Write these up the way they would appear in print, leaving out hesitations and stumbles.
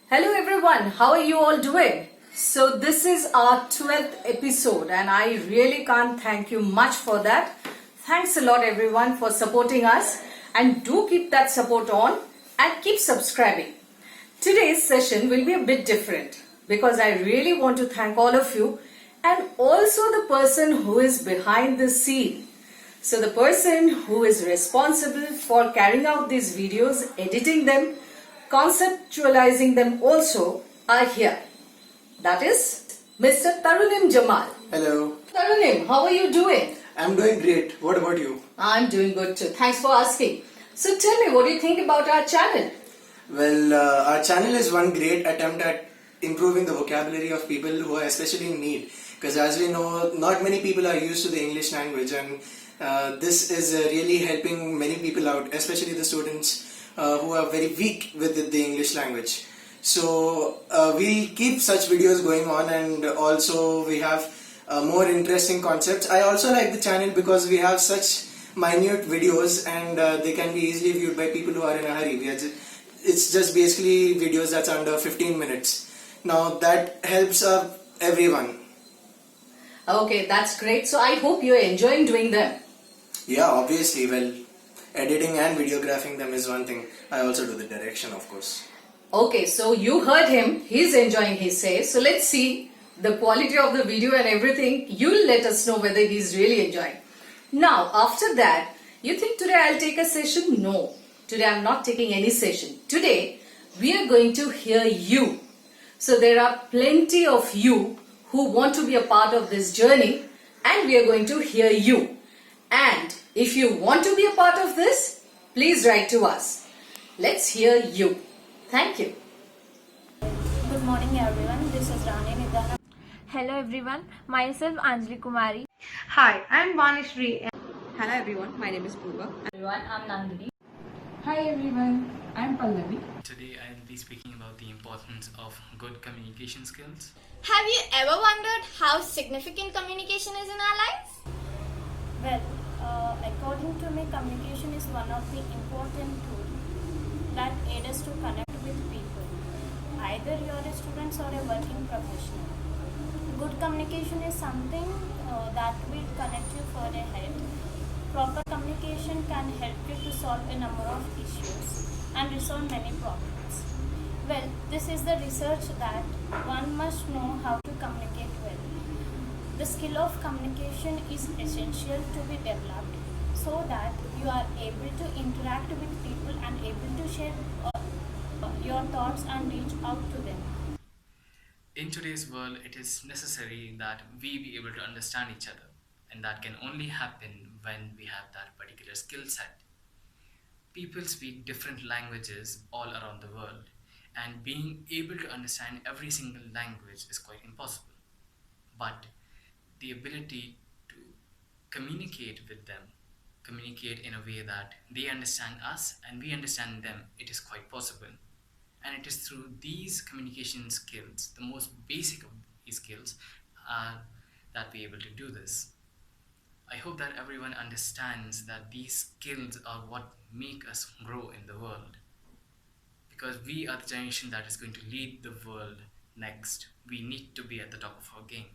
Hello everyone, how are you all doing? So this is our 12th episode and I really can't thank you much for that. Thanks a lot everyone for supporting us and do keep that support on and keep subscribing. Today's session will be a bit different because I really want to thank all of you and also the person who is behind the scene. So the person who is responsible for carrying out these videos, editing them, conceptualizing them also are here. That is Mr. Tarunim Jamal. Hello, Tarunim, how are you doing? I'm doing great. What about you? I'm doing good too. Thanks for asking. So tell me, what do you think about our channel? Well, our channel is one great attempt at improving the vocabulary of people who are especially in need. Because as we know, not many people are used to the English language, and this is really helping many people out, especially the students who are very weak with the English language. So we'll keep such videos going on, and also we have more interesting concepts. I also like the channel because we have such minute videos, and they can be easily viewed by people who are in a hurry. It's just basically videos that's under 15 minutes. Now that helps everyone. Okay, that's great. So I hope you're enjoying doing them. Yeah, obviously. Well, editing and videographing them is one thing. I also do the direction, of course. Okay, so you heard him. He's enjoying his say. So let's see the quality of the video and everything. You'll let us know whether he's really enjoying. Now, after that, you think today I'll take a session? No. Today I'm not taking any session. Today, we are going to hear you. So there are plenty of you who want to be a part of this journey, and we are going to hear you. And if you want to be a part of this, please write to us. Let's hear you. Thank you. Good morning everyone, this is Rani Nidhana. Hello everyone, myself Anjali Kumari. Hi, I'm Vanishri. Hello everyone, my name is Purva. Everyone, I'm Nandini. Hi everyone, I'm Pallavi. Today I'll be speaking about the importance of good communication skills. Have you ever wondered how significant communication is in our lives? Well, according to me, communication is one of the important tools that aid us to connect with people. Either you are a student or a working professional. Good communication is something that will connect you further ahead. Proper communication can help you to solve a number of issues and resolve many problems. Well, this is the research that one must know how to communicate well. The skill of communication is essential to be developed so that you are able to interact with people and able to share your thoughts and reach out to them. In today's world, it is necessary that we be able to understand each other, and that can only happen when we have that particular skill set. People speak different languages all around the world, and being able to understand every single language is quite impossible. But the ability to communicate with them, communicate in a way that they understand us and we understand them, it is quite possible. And it is through these communication skills, the most basic of these skills, that we're able to do this. I hope that everyone understands that these skills are what make us grow in the world. Because we are the generation that is going to lead the world next. We need to be at the top of our game.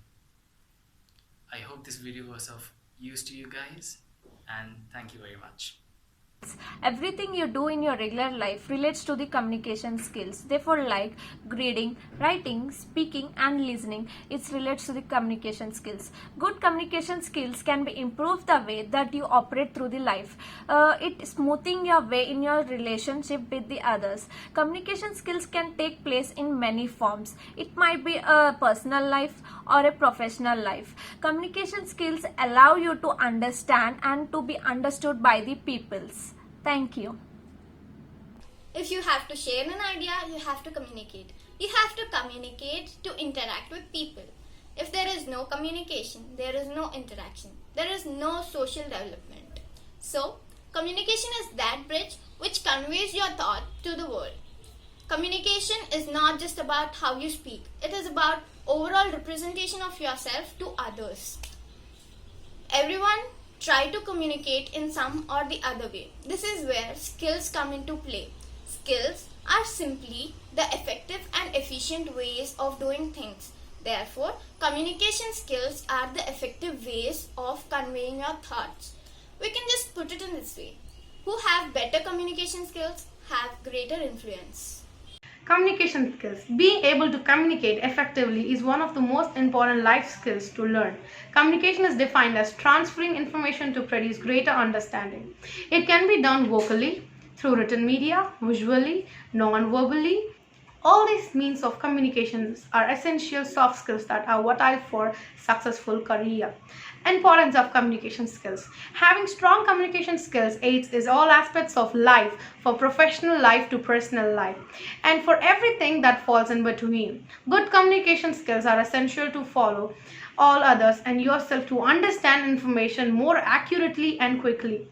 I hope this video was of use to you guys, and thank you very much. Everything you do in your regular life relates to the communication skills. Therefore, like reading, writing, speaking and listening, it relates to the communication skills. Good communication skills can be improved the way that you operate through the life. It smoothing your way in your relationship with the others. Communication skills can take place in many forms. It might be a personal life or a professional life. Communication skills allow you to understand and to be understood by the peoples. Thank you. If you have to share an idea, you have to communicate. You have to communicate to interact with people. If there is no communication, there is no interaction. There is no social development. So, communication is that bridge which conveys your thought to the world. Communication is not just about how you speak. It is about overall representation of yourself to others. Everyone try to communicate in some or the other way. This is where skills come into play. skills are simply the effective and efficient ways of doing things. Therefore, communication skills are the effective ways of conveying your thoughts. We can just put it in this way. Who have better communication skills have greater influence. Communication skills. Being able to communicate effectively is one of the most important life skills to learn. Communication is defined as transferring information to produce greater understanding. It can be done vocally, through written media, visually, non-verbally. All these means of communications are essential soft skills that are vital for successful career. Importance of communication skills. Having strong communication skills aids in all aspects of life, for professional life to personal life, and for everything that falls in between. Good communication skills are essential to follow all others and yourself to understand information more accurately and quickly.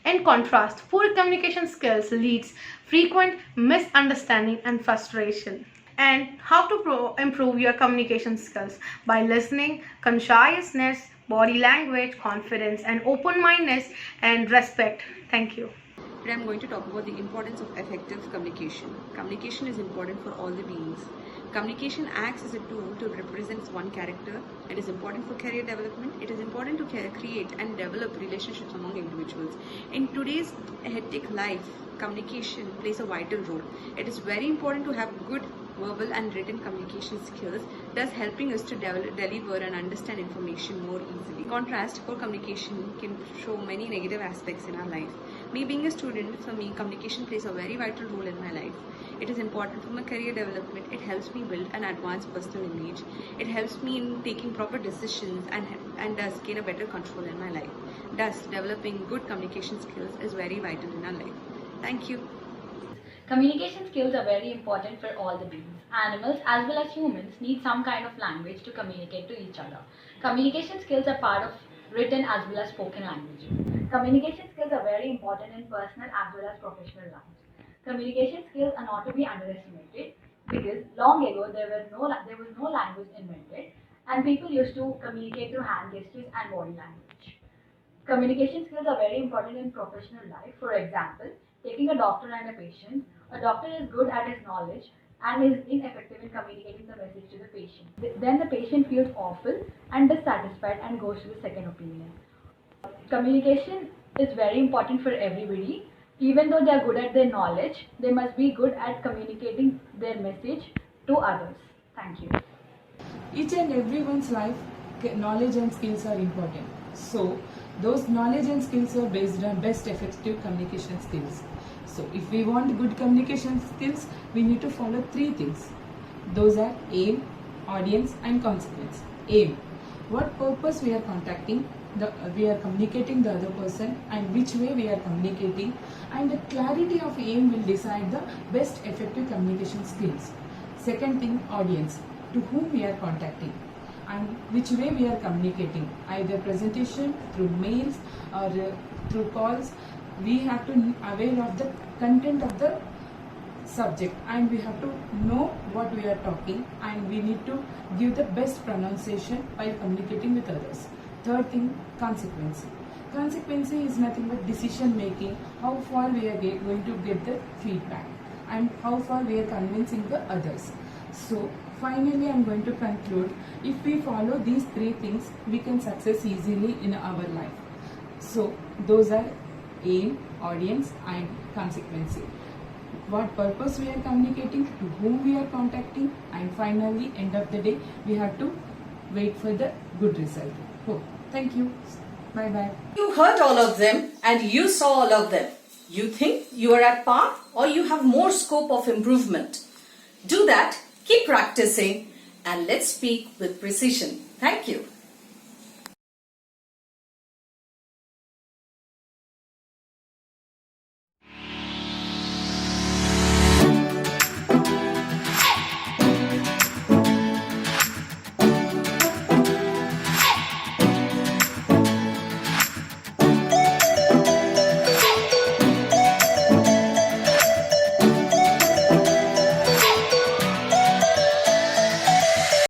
In contrast, poor communication skills leads frequent misunderstanding and frustration. And how to improve your communication skills? By listening, conscientiousness, body language, confidence, and open-mindedness and respect. Thank you. Today I'm going to talk about the importance of effective communication. Communication is important for all the beings. Communication acts as a tool to represent one character. It is important for career development. It is important to create and develop relationships among individuals. In today's hectic life, communication plays a vital role. It is very important to have good verbal and written communication skills, thus helping us to deliver and understand information more easily. In contrast, poor communication can show many negative aspects in our life. Me being a student, for me, communication plays a very vital role in my life. It is important for my career development. It helps me build an advanced personal image. It helps me in taking proper decisions and thus gain a better control in my life. Thus, developing good communication skills is very vital in our life. Thank you. Communication skills are very important for all the beings. Animals as well as humans need some kind of language to communicate to each other. Communication skills are part of written as well as spoken language. Communication skills are very important in personal as well as professional life. Communication skills are not to be underestimated because long ago there was no language invented and people used to communicate through hand gestures and body language. Communication skills are very important in professional life. For example, taking a doctor and a patient, a doctor is good at his knowledge and is ineffective in communicating the message to the patient. Then the patient feels awful and dissatisfied and goes to the second opinion. Communication is very important for everybody. Even though they are good at their knowledge, they must be good at communicating their message to others. Thank you. Each and everyone's life, knowledge and skills are important. So, those knowledge and skills are based on best effective communication skills. So, if we want good communication skills, we need to follow 3 things. Those are aim, audience, and consequence. Aim. What purpose we are we are communicating the other person and which way we are communicating, and the clarity of aim will decide the best effective communication skills. Second thing, audience, to whom we are contacting and which way we are communicating, either presentation, through mails or through calls. We have to be aware of the content of the subject and we have to know what we are talking, and we need to give the best pronunciation while communicating with others. Third thing, consequence. Consequence is nothing but decision making, how far we are going to get the feedback and how far we are convincing the others. So finally I am going to conclude, if we follow these 3 things, we can success easily in our life. So those are aim, audience and consequence. What purpose we are communicating, to whom we are contacting, and finally end of the day we have to wait for the good result. Oh, thank you. Bye bye. You heard all of them and you saw all of them. You think you are at par or you have more scope of improvement? Do that, keep practicing, and let's speak with precision. Thank you.